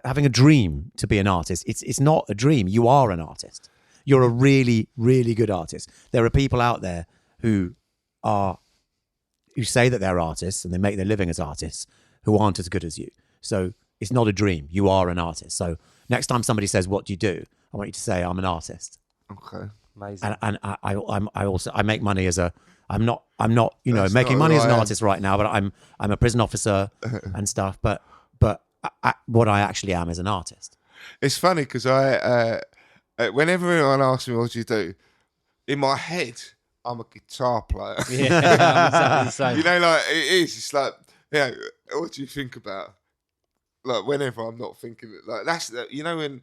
having a dream to be an artist, it's not a dream. You are an artist. You're a really, really good artist. There are people out there who say that they're artists and they make their living as artists who aren't as good as you. So it's not a dream. You are an artist. So next time somebody says, "What do you do?" I want you to say, "I'm an artist." Okay. Amazing. And I make money as a. I'm not making money as an artist right now, but I'm a prison officer and stuff. But what I actually am is an artist. It's funny because whenever anyone asks me what do you do, in my head I'm a guitar player. Yeah, I'm exactly the same. Like it is. It's like, what do you think about? Like whenever I'm not thinking, like that's when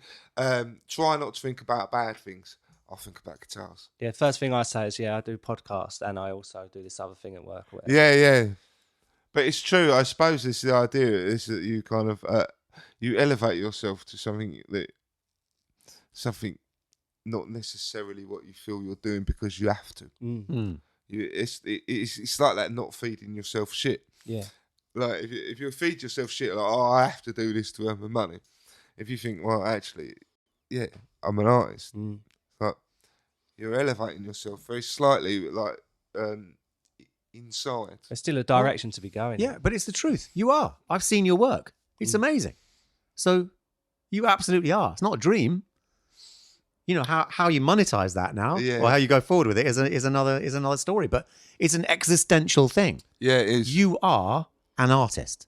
try not to think about bad things. I'll think about guitars. Yeah, first thing I say is I do podcast and I also do this other thing at work. Yeah. But it's true. I suppose it's the idea is that you kind of you elevate yourself to something not necessarily what you feel you're doing because you have to. It's like that not feeding yourself shit. Yeah. Like if you feed yourself shit like, oh, I have to do this to earn my money. If you think, well, actually, I'm an artist. Like you're elevating yourself very slightly. Like inside. There's still a direction to be going. Yeah, but it's the truth. You are. I've seen your work. It's amazing. So you absolutely are. It's not a dream. You know how you monetize that now, or how you go forward with it is another story. But it's an existential thing. Yeah, it is. You are an artist,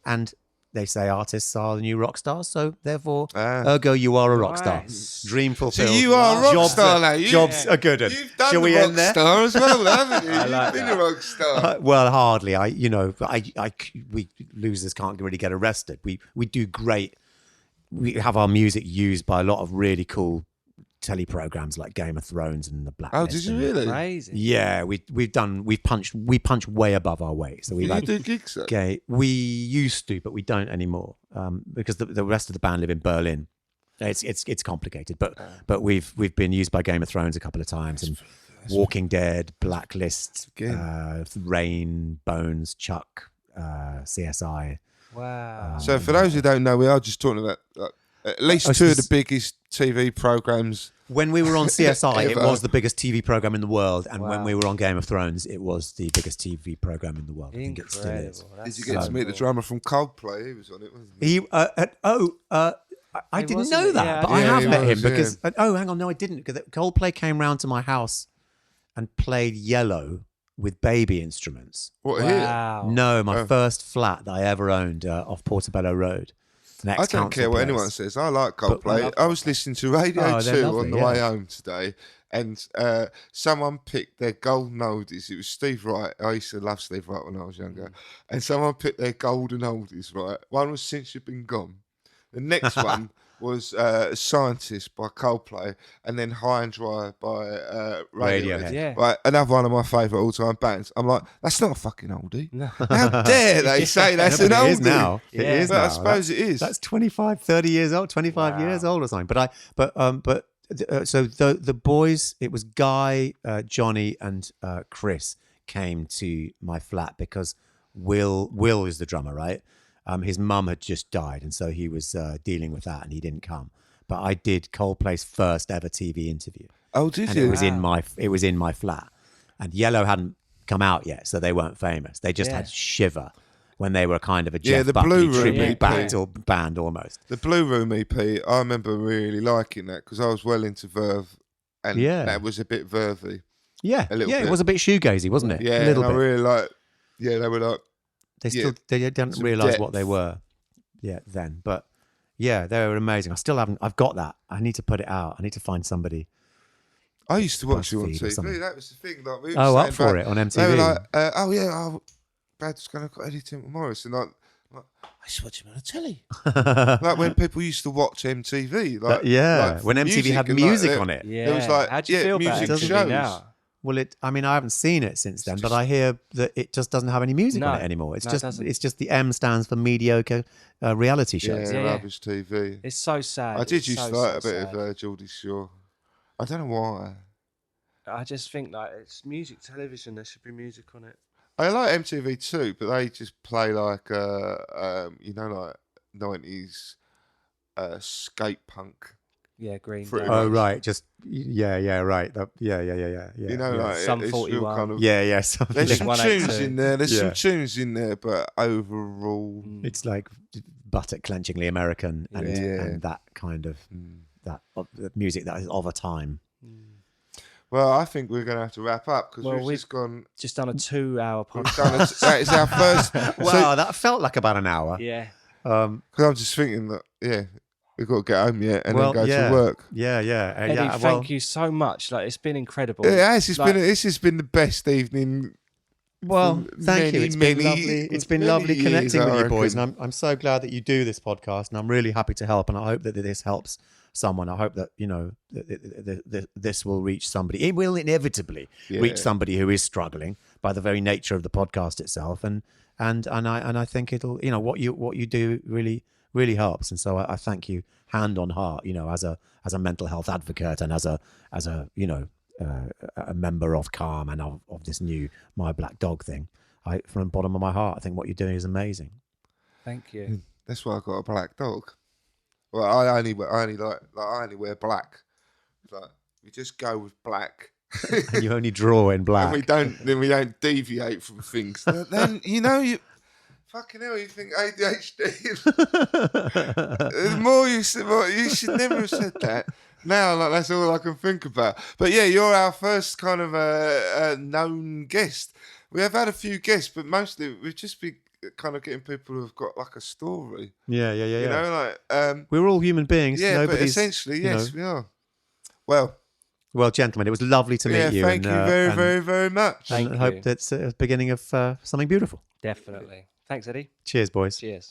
and they say artists are the new rock stars. So therefore, ergo, you are a rock star. Dream fulfilled. So you are a rock star now. Jobs are good. You've done Shall the we rock end there? star as well, haven't you? like You've been that. a rock star. Well, hardly. We losers can't really get arrested. We do great. We have our music used by a lot of really cool telly programs like Game of Thrones and the Blacklist. Oh, did you really? Amazing. Yeah, we punch way above our weight. So You do gigs though? Okay, we used to, but we don't anymore because the rest of the band live in Berlin. It's complicated, but we've been used by Game of Thrones a couple of times and Walking Dead, Blacklist, Rain, Bones, Chuck, CSI. Wow. So for those who don't know, we are just talking about at least two of the biggest TV programs. When we were on CSI, it Ever. was the biggest TV program in the world, and when Wow. we were on Game of Thrones, it was the biggest TV program in the world. I think it still is. Incredible. Did you get to meet the drummer from Coldplay? He was on it, wasn't he? He I didn't wasn't know it? that, Yeah, but I I didn't have know. met Yeah, him he because hang on, no, I didn't, because Coldplay came round to my house and played Yellow with baby instruments. What here? Wow. No, my first flat that I ever owned off Portobello Road. I don't care what anyone says. I like Coldplay. I was listening to Radio Oh, they're 2 lovely, on the way home today, and someone picked their golden oldies. It was Steve Wright. I used to love Steve Wright when I was younger. And someone picked their golden oldies, right? One was Since You've Been Gone. The next one was Scientist by Coldplay, and then High and Dry by Radiohead. Yeah. Right, another one of my favourite all-time bands. I'm like, that's not a fucking oldie. No. How dare they say that's an It oldie? is now. It Yeah. is But now. I suppose it is. That's 25, 30 years old, 25 years old or something. So the boys, it was Guy, Johnny, and Chris came to my flat because Will is the drummer, right? His mum had just died, and so he was dealing with that, and he didn't come. But I did Coldplay's first ever TV interview. Oh, did And you? it was in my flat, and Yellow hadn't come out yet, so they weren't famous. They just had Shiver when they were kind of a Jeff the Buckley Blue Room tribute EP. band almost. The Blue Room EP, I remember really liking that because I was well into Verve, and that was a bit Vervy. Yeah, A little it bit. was a bit shoegazy, wasn't it? Yeah, a little and bit. I really like. Yeah, they were like. They Yeah. still they didn't Some realise depth. what they were then. But yeah, they were amazing. I still haven't. I've got that. I need to put it out. I need to find somebody. I used to watch you on BuzzFeed or something. TV. That was the thing. Like, we were Oh, saying up for about- it on MTV. They were like, Brad's going to got Eddy Temple Morris, and like, I used to watch him on the telly. Like when people used to watch MTV. Like, like when MTV music had and, music like, on it. Yeah. There was like, how do you feel about music it shows. now? Well, I haven't seen it since then, but I hear that it just doesn't have any music on No. it anymore. It's No, it doesn't. it's just the M stands for mediocre reality shows. Yeah, Yeah. rubbish TV. It's so sad. I did It's used so, to like so a bit sad. of Geordie Shore. I don't know why. I just think like it's music television. There should be music on it. I like MTV too, but they just play like like 90s skate punk. Yeah, Green. Pretty Day. much. Oh right, just right. Yeah. You know, yeah. like Some it's real 41. kind of. Yeah. Something. There's some 182. tunes in there. There's Yeah. some tunes in there, but overall, It's like buttock clenchingly American and, Yeah. and that kind of that music that is of a time. well, I think we're going to have to wrap up because Well, we've we've- just gone. Just done a 2-hour We've podcast. done that is our first. Wow, that felt like about an hour. Yeah. Because I'm just thinking that we've got to get home yet and Well, then go yeah. to work. Yeah. Eddie, thank you so much. Like it's been incredible. It has. It's Like- been. This has been the best evening. Well, for thank you. many, It's been many- lovely. It's been many lovely years, connecting I with you boys, reckon. and I'm so glad that you do this podcast, and I'm really happy to help. And I hope that this helps someone. I hope that this will reach somebody. It will inevitably reach somebody who is struggling by the very nature of the podcast itself, and I think it'll what you do really helps. And so I thank you hand on heart, as a mental health advocate and as a a member of Calm and of this new My Black Dog thing. From the bottom of my heart, I think what you're doing is amazing. Thank you. That's why I got a black dog. Well, I only wear black. Like we just go with black And you only draw in black. and we don't deviate from things. Then you fucking hell, you think ADHD. The more you say, you should never have said that. Now, like, that's all I can think about. But yeah, you're our first kind of known guest. We have had a few guests, but mostly we've just been kind of getting people who've got like a story. Yeah. You know, like we're all human beings. yeah, but Nobody's, essentially, yes, we are. Well, gentlemen, it was lovely to meet you. Thank you very, very, very much. And I hope that's the beginning of something beautiful. Definitely. Thanks, Eddie. Cheers, boys. Cheers.